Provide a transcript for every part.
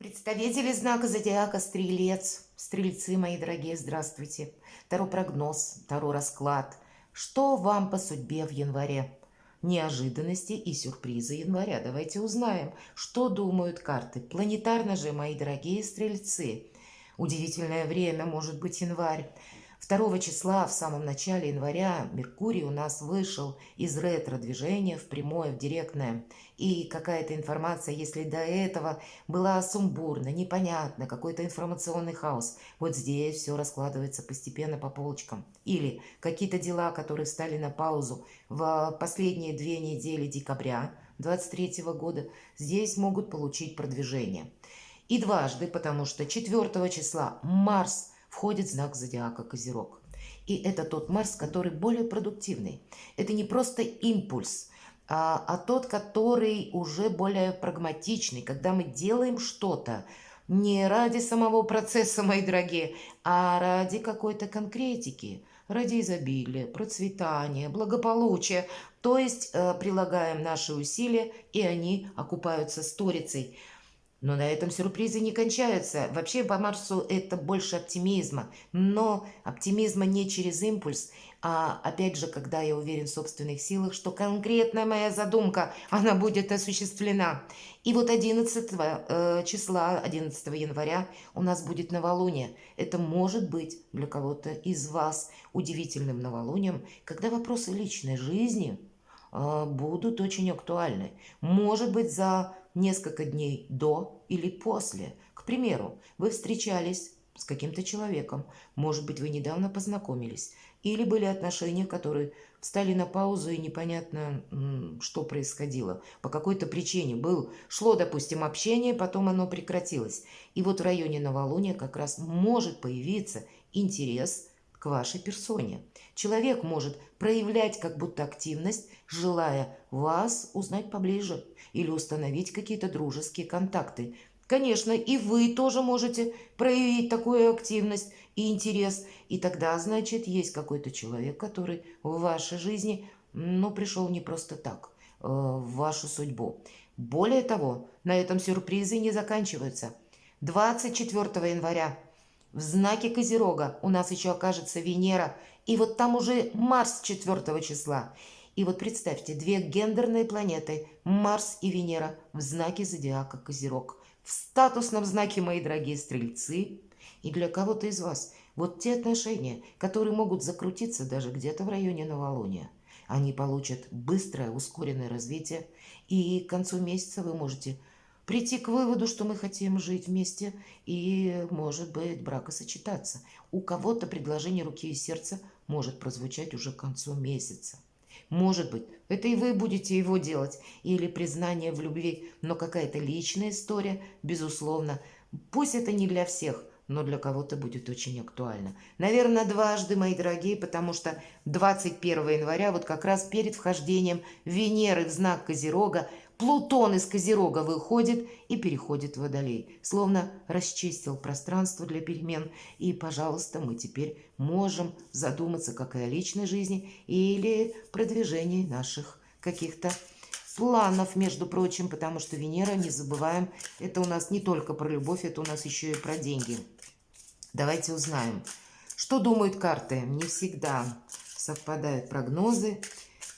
Представители знака зодиака Стрелец, Стрельцы, мои дорогие, здравствуйте. Таро прогноз, Таро расклад. Что вам по судьбе в январе? Неожиданности и сюрпризы января. Давайте узнаем, что думают карты. Планетарно же, мои дорогие Стрельцы. Удивительное время, может быть, январь. 2 числа, в самом начале января, Меркурий у нас вышел из ретро-движения в прямое, в директное. И какая-то информация, если до этого была сумбурно, непонятно, какой-то информационный хаос, вот здесь все раскладывается постепенно по полочкам. Или какие-то дела, которые стали на паузу в последние 2 недели декабря 2023 года, здесь могут получить продвижение. И дважды, потому что 4 числа Марс входит в знак зодиака Козерог. И это тот Марс, который более продуктивный. Это не просто импульс, а тот, который уже более прагматичный, когда мы делаем что-то не ради самого процесса, мои дорогие, а ради какой-то конкретики, ради изобилия, процветания, благополучия. То есть прилагаем наши усилия, и они окупаются сторицей. Но на этом сюрпризы не кончаются. Вообще по Марсу это больше оптимизма. Но оптимизма не через импульс, а опять же, когда я уверен в собственных силах, что конкретная моя задумка, она будет осуществлена. И вот 11 числа, 11 января у нас будет новолуние. Это может быть для кого-то из вас удивительным новолунием, когда вопросы личной жизни будут очень актуальны. Может быть, за несколько дней до или после. К примеру, вы встречались с каким-то человеком, может быть, вы недавно познакомились, или были отношения, которые встали на паузу и непонятно, что происходило. По какой-то причине шло, допустим, общение, потом оно прекратилось. И вот в районе новолуния как раз может появиться интерес к вашей персоне. Человек может проявлять как будто активность, желая вас узнать поближе или установить какие-то дружеские контакты. Конечно, и вы тоже можете проявить такую активность и интерес. И тогда, значит, есть какой-то человек, который в вашей жизни, пришел не просто так, в вашу судьбу. Более того, на этом сюрпризы не заканчиваются. 24 января в знаке Козерога у нас еще окажется Венера, и вот там уже Марс 4 числа. И вот представьте, две гендерные планеты, Марс и Венера, в знаке зодиака Козерог. В статусном знаке, мои дорогие Стрельцы. И для кого-то из вас вот те отношения, которые могут закрутиться даже где-то в районе новолуния, они получат быстрое, ускоренное развитие, и к концу месяца вы можете прийти к выводу, что мы хотим жить вместе и, может быть, бракосочетаться. У кого-то предложение руки и сердца может прозвучать уже к концу месяца. Может быть, это и вы будете его делать, или признание в любви, но какая-то личная история, безусловно. Пусть это не для всех, но для кого-то будет очень актуально. Наверное, дважды, мои дорогие, потому что 21 января, вот как раз перед вхождением Венеры в знак Козерога, Плутон из Козерога выходит и переходит в Водолей. Словно расчистил пространство для перемен. И, пожалуйста, мы теперь можем задуматься как и о личной жизни или продвижении наших каких-то планов, между прочим, потому что Венера, не забываем, это у нас не только про любовь, это у нас еще и про деньги. Давайте узнаем, что думают карты. Не всегда совпадают прогнозы,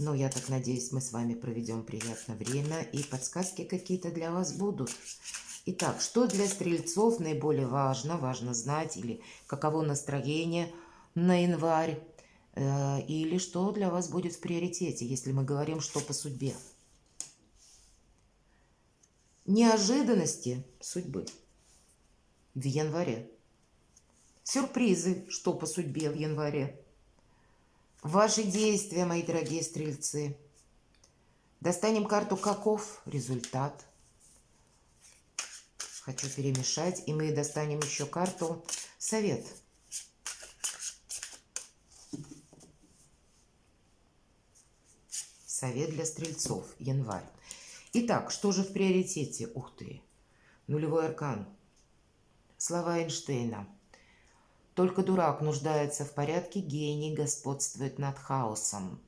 но я так надеюсь, мы с вами проведем приятное время и подсказки какие-то для вас будут. Итак, что для стрельцов наиболее важно? Важно знать, или каково настроение на январь, или что для вас будет в приоритете, если мы говорим, что по судьбе. Неожиданности судьбы в январе. Сюрпризы, что по судьбе в январе. Ваши действия, мои дорогие стрельцы. Достанем карту «Каков результат?». Хочу перемешать, и мы достанем еще карту «Совет». Совет для стрельцов, январь. Итак, что же в приоритете? Ух ты, нулевой аркан. Слова Эйнштейна. Только дурак нуждается в порядке, гений господствует над хаосом.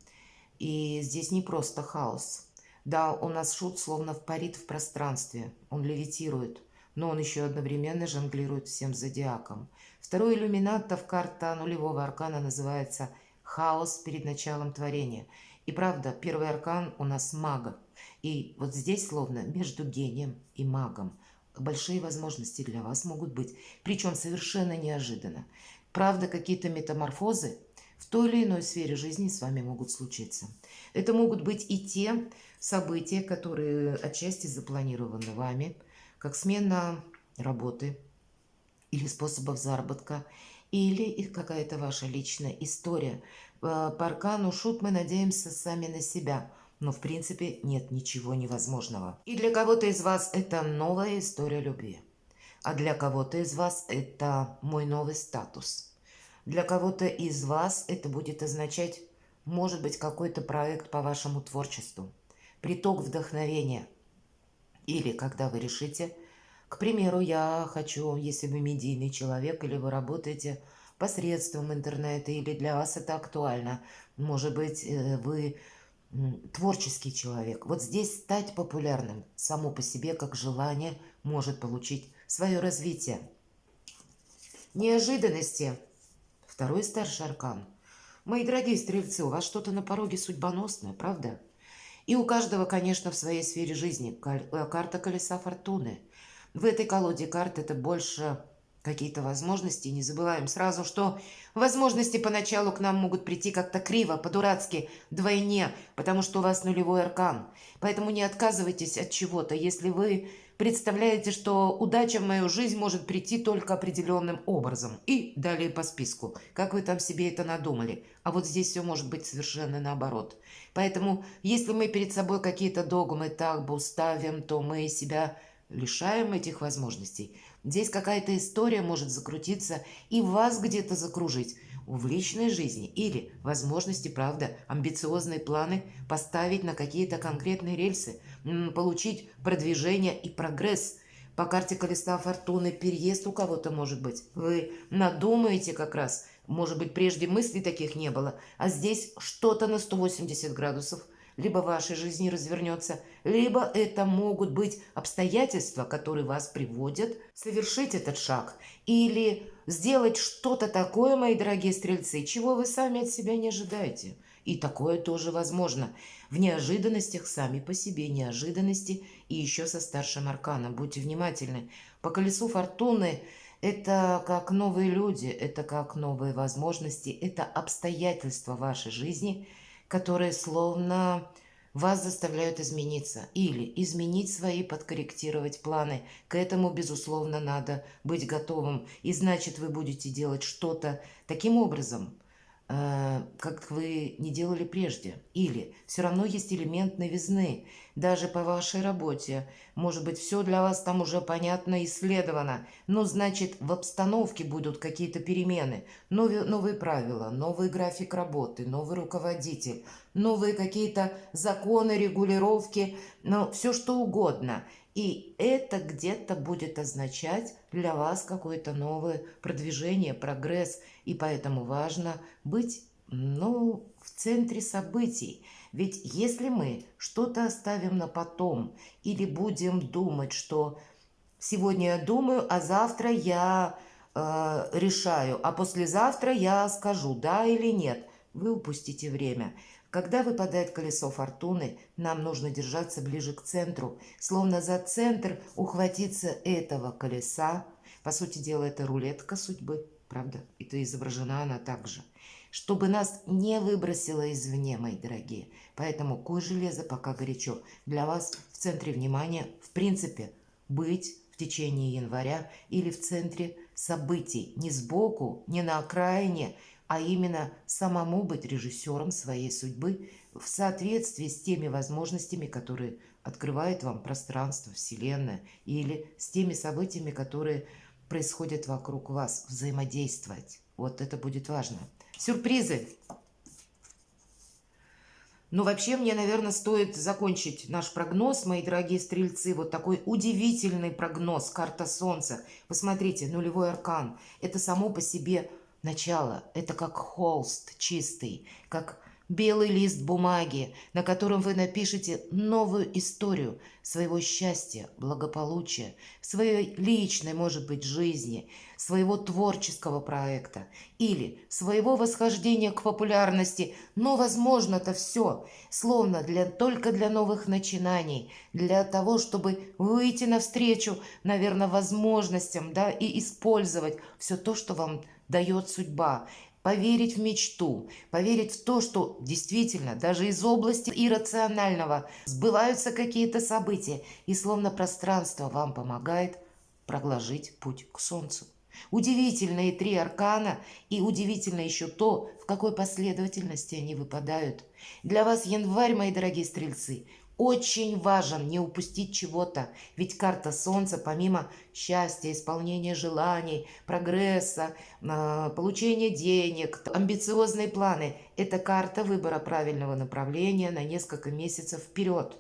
И здесь не просто хаос. Да, у нас шут словно парит в пространстве, он левитирует. но он еще одновременно жонглирует всем зодиаком. Второй иллюминатов карта нулевого аркана называется «Хаос перед началом творения». И правда, первый аркан у нас мага. И вот здесь словно между гением и магом. Большие возможности для вас могут быть, причем совершенно неожиданно. Правда, какие-то метаморфозы в той или иной сфере жизни с вами могут случиться. Это могут быть и те события, которые отчасти запланированы вами, как смена работы или способов заработка, или какая-то ваша личная история. По аркану Шут мы надеемся сами на себя, но в принципе нет ничего невозможного. И для кого-то из вас это новая история любви, а для кого-то из вас это мой новый статус. Для кого-то из вас это будет означать, может быть, какой-то проект по вашему творчеству, приток вдохновения. Или когда вы решите, к примеру, я хочу, если вы медийный человек или вы работаете посредством интернета, или для вас это актуально, может быть, вы творческий человек. Вот здесь стать популярным само по себе как желание может получить свое развитие. Неожиданности. Второй старший аркан. Мои дорогие стрельцы, у вас что-то на пороге судьбоносное, правда? И у каждого, конечно, в своей сфере жизни карта колеса фортуны. В этой колоде карт это больше какие-то возможности. Не забываем сразу, что возможности поначалу к нам могут прийти как-то криво, по-дурацки, вдвойне, потому что у вас нулевой аркан. Поэтому не отказывайтесь от чего-то, если вы представляете, что удача в мою жизнь может прийти только определенным образом. И далее по списку, как вы там себе это надумали. А вот здесь все может быть совершенно наоборот. Поэтому, если мы перед собой какие-то догмы так бы ставим, то мы себя лишаем этих возможностей. Здесь какая-то история может закрутиться и вас где-то закружить в личной жизни. Или возможности, правда, амбициозные планы поставить на какие-то конкретные рельсы, получить продвижение и прогресс. По карте колеса фортуны переезд у кого-то может быть. Вы надумаете как раз. Может быть, прежде мыслей таких не было. А здесь что-то на 180 градусов либо в вашей жизни развернется, либо это могут быть обстоятельства, которые вас приводят совершить этот шаг. Или сделать что-то такое, мои дорогие стрельцы, чего вы сами от себя не ожидаете. И такое тоже возможно. В неожиданностях сами по себе неожиданности и еще со старшим арканом. Будьте внимательны. По колесу фортуны это как новые люди, это как новые возможности, это обстоятельства вашей жизни, которые словно вас заставляют измениться или изменить свои, подкорректировать планы. К этому, безусловно, надо быть готовым. И значит, вы будете делать что-то таким образом, как вы не делали прежде. Или все равно есть элемент новизны. Даже по вашей работе. Может быть, все для вас там уже понятно, исследовано. Но значит, в обстановке будут какие-то перемены. Новые правила, новый график работы, новый руководитель, новые какие-то законы, регулировки, но все что угодно. И это где-то будет означать для вас какое-то новое продвижение, прогресс. И поэтому важно быть, в центре событий. Ведь если мы что-то оставим на потом или будем думать, что сегодня я думаю, а завтра я решаю, а послезавтра я скажу, да или нет, вы упустите время. Когда выпадает колесо фортуны, нам нужно держаться ближе к центру, словно за центр ухватиться этого колеса. По сути дела, это рулетка судьбы, правда? Это изображена она также. Чтобы нас не выбросило извне, мои дорогие. Поэтому кой железо пока горячо. Для вас в центре внимания, в принципе, быть в течение января или в центре событий. Не сбоку, не на окраине, а именно самому быть режиссером своей судьбы в соответствии с теми возможностями, которые открывает вам пространство, Вселенная, или с теми событиями, которые происходят вокруг вас, взаимодействовать. Вот это будет важно. Сюрпризы. Ну, вообще, мне, наверное, стоит закончить наш прогноз, мои дорогие стрельцы. Вот такой удивительный прогноз, карта Солнца. Посмотрите, нулевой аркан. Это само по себе начало. Это как холст чистый, как белый лист бумаги, на котором вы напишете новую историю своего счастья, благополучия, своей личной, может быть, жизни, своего творческого проекта или своего восхождения к популярности. Но, возможно, это все словно только для новых начинаний, для того, чтобы выйти навстречу, наверное, возможностям, да, и использовать все то, что вам дает судьба. Поверить в мечту, поверить в то, что действительно даже из области иррационального сбываются какие-то события, и словно пространство вам помогает проложить путь к солнцу. Удивительные три аркана, и удивительно еще то, в какой последовательности они выпадают. Для вас январь, мои дорогие стрельцы, очень важен не упустить чего-то, ведь карта Солнца, помимо счастья, исполнения желаний, прогресса, получения денег, амбициозные планы, это карта выбора правильного направления на несколько месяцев вперед.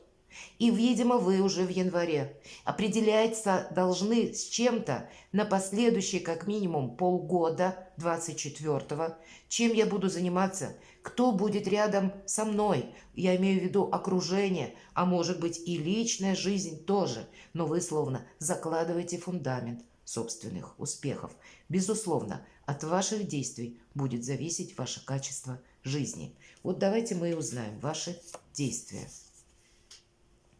И, видимо, вы уже в январе определяться должны с чем-то на последующие как минимум полгода 24-го, чем я буду заниматься, кто будет рядом со мной, я имею в виду окружение, а может быть и личная жизнь тоже, но вы словно закладываете фундамент собственных успехов. Безусловно, от ваших действий будет зависеть ваше качество жизни. Вот давайте мы и узнаем ваши действия.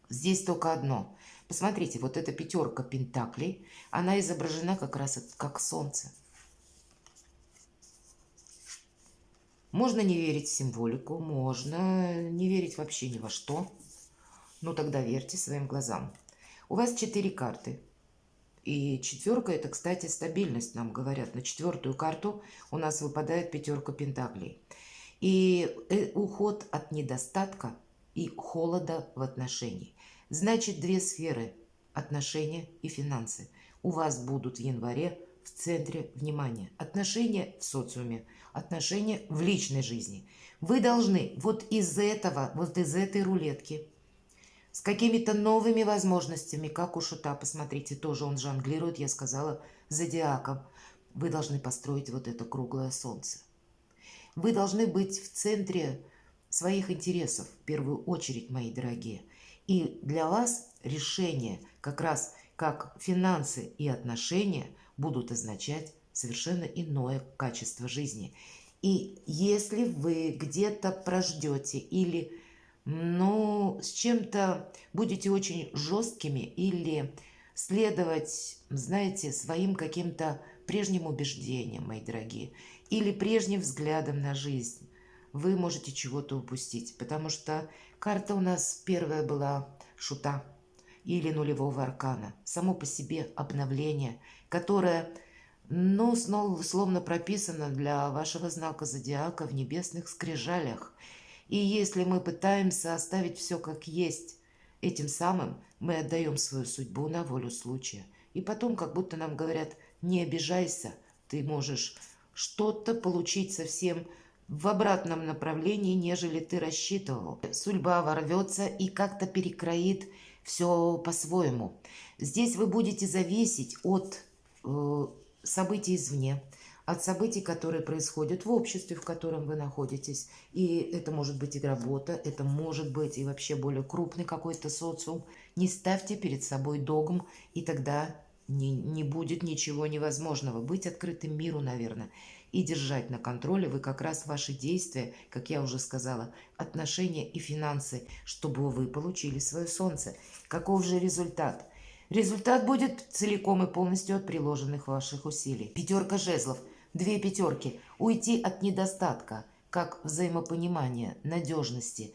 Здесь только одно. Посмотрите, вот эта пятерка пентаклей, она изображена как раз как солнце. Можно не верить в символику, можно не верить вообще ни во что. Ну тогда верьте своим глазам. У вас 4 карты. И четверка — это, кстати, стабильность, нам говорят. На четвертую карту у нас выпадает пятерка пентаклей. И уход от недостатка и холода в отношении. Значит, две сферы – отношения и финансы – у вас будут в январе в центре внимания. Отношения в социуме, отношения в личной жизни. Вы должны вот из этой рулетки с какими-то новыми возможностями, как у Шута, посмотрите, тоже он жонглирует, я сказала, зодиаком. Вы должны построить вот это круглое солнце. Вы должны быть в центре своих интересов, в первую очередь, мои дорогие. И для вас решение, как раз как финансы и отношения, будут означать совершенно иное качество жизни. И если вы где-то прождете или с чем-то будете очень жесткими или следовать, знаете, своим каким-то прежним убеждениям, мои дорогие, или прежним взглядом на жизнь, вы можете чего-то упустить, потому что карта у нас первая была Шута или нулевого аркана. Само по себе обновление, которое, словно прописано для вашего знака зодиака в небесных скрижалях. И если мы пытаемся оставить все как есть, этим самым мы отдаем свою судьбу на волю случая. И потом как будто нам говорят: не обижайся, ты можешь что-то получить совсем в обратном направлении, нежели ты рассчитывал. Судьба ворвется и как-то перекроит все по-своему. Здесь вы будете зависеть от событий извне, от событий, которые происходят в обществе, в котором вы находитесь. И это может быть и работа, это может быть и вообще более крупный какой-то социум. Не ставьте перед собой догм, и тогда не будет ничего невозможного. Быть открытым миру, наверное, и держать на контроле вы как раз ваши действия, как я уже сказала, отношения и финансы, чтобы вы получили свое солнце. Каков же результат? Результат будет целиком и полностью от приложенных ваших усилий. Пятерка жезлов, 2 пятерки. Уйти от недостатка, как взаимопонимания, надежности,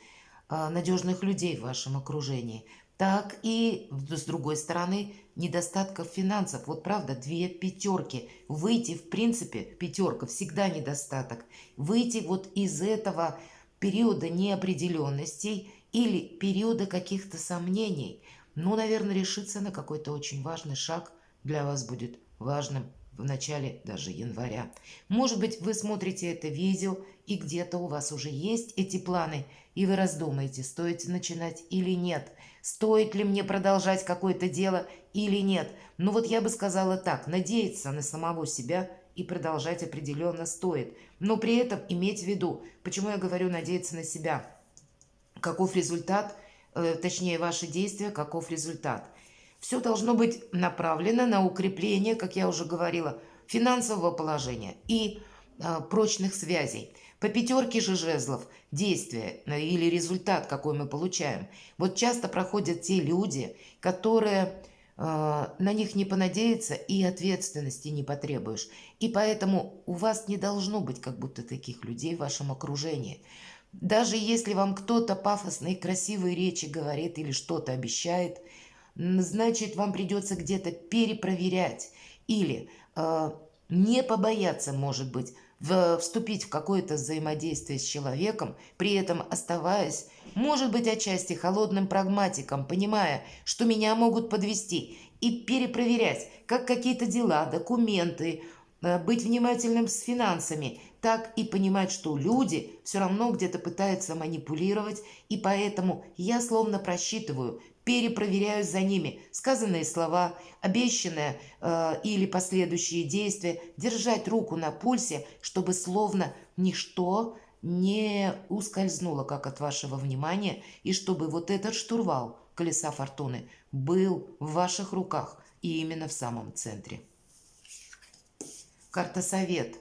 надежных людей в вашем окружении, так и, с другой стороны, недостатков финансов. Вот правда, 2 пятерки. Выйти, в принципе, пятерка всегда недостаток. Выйти вот из этого периода неопределенностей или периода каких-то сомнений. Наверное, решиться на какой-то очень важный шаг для вас будет важным в начале даже января. Может быть, вы смотрите это видео, и где-то у вас уже есть эти планы, и вы раздумаете, стоит начинать или нет. Стоит ли мне продолжать какое-то дело или нет. Я бы сказала так: надеяться на самого себя и продолжать определенно стоит. Но при этом иметь в виду, почему я говорю надеяться на себя, каков результат, точнее ваши действия, каков результат. Все должно быть направлено на укрепление, как я уже говорила, финансового положения и прочных связей. По пятерке же жезлов действие или результат, какой мы получаем. Вот часто проходят те люди, которые на них не понадеяться и ответственности не потребуешь. И поэтому у вас не должно быть как будто таких людей в вашем окружении. Даже если вам кто-то пафосные красивые речи говорит или что-то обещает, значит, вам придется где-то перепроверять или не побояться, может быть, вступить в какое-то взаимодействие с человеком, при этом оставаясь, может быть, отчасти холодным прагматиком, понимая, что меня могут подвести, и перепроверять, как какие-то дела, документы, быть внимательным с финансами, так и понимать, что люди все равно где-то пытаются манипулировать, и поэтому я словно просчитываю, перепроверяю за ними сказанные слова, обещанные или последующие действия, держать руку на пульсе, чтобы словно ничто не ускользнуло как от вашего внимания, и чтобы вот этот штурвал колеса фортуны был в ваших руках и именно в самом центре. Карта совет.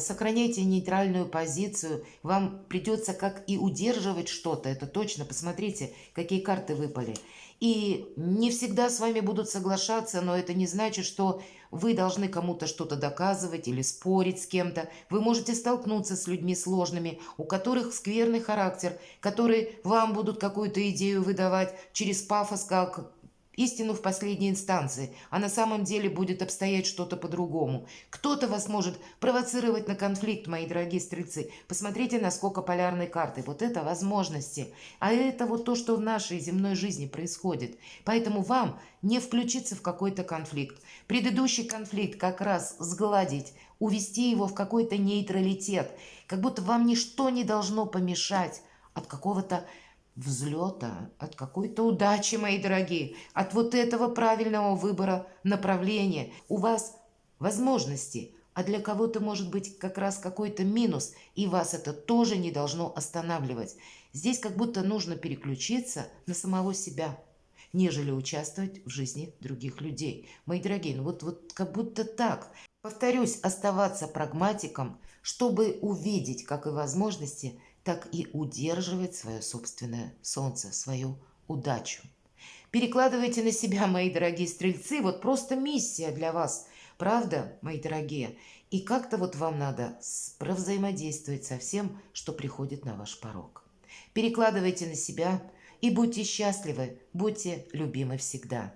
Сохраняйте нейтральную позицию. Вам придется как и удерживать что-то, это точно. Посмотрите, какие карты выпали. И не всегда с вами будут соглашаться, но это не значит, что вы должны кому-то что-то доказывать или спорить с кем-то. Вы можете столкнуться с людьми сложными, у которых скверный характер, которые вам будут какую-то идею выдавать через пафос, как истину в последней инстанции, а на самом деле будет обстоять что-то по-другому. Кто-то вас может провоцировать на конфликт, мои дорогие стрельцы. Посмотрите, насколько полярны карты. Вот это возможности. А это вот то, что в нашей земной жизни происходит. Поэтому вам не включиться в какой-то конфликт. Предыдущий конфликт как раз сгладить, увести его в какой-то нейтралитет. Как будто вам ничто не должно помешать от какого-то взлета, от какой-то удачи, мои дорогие, от вот этого правильного выбора направления. У вас возможности, а для кого-то может быть как раз какой-то минус, и вас это тоже не должно останавливать. Здесь как будто нужно переключиться на самого себя, нежели участвовать в жизни других людей. Мои дорогие, ну вот как будто так. Повторюсь, оставаться прагматиком, чтобы увидеть как и возможности, так и удерживать свое собственное солнце, свою удачу. Перекладывайте на себя, мои дорогие стрельцы, вот просто миссия для вас, правда, мои дорогие? И как-то вот вам надо взаимодействовать со всем, что приходит на ваш порог. Перекладывайте на себя и будьте счастливы, будьте любимы всегда.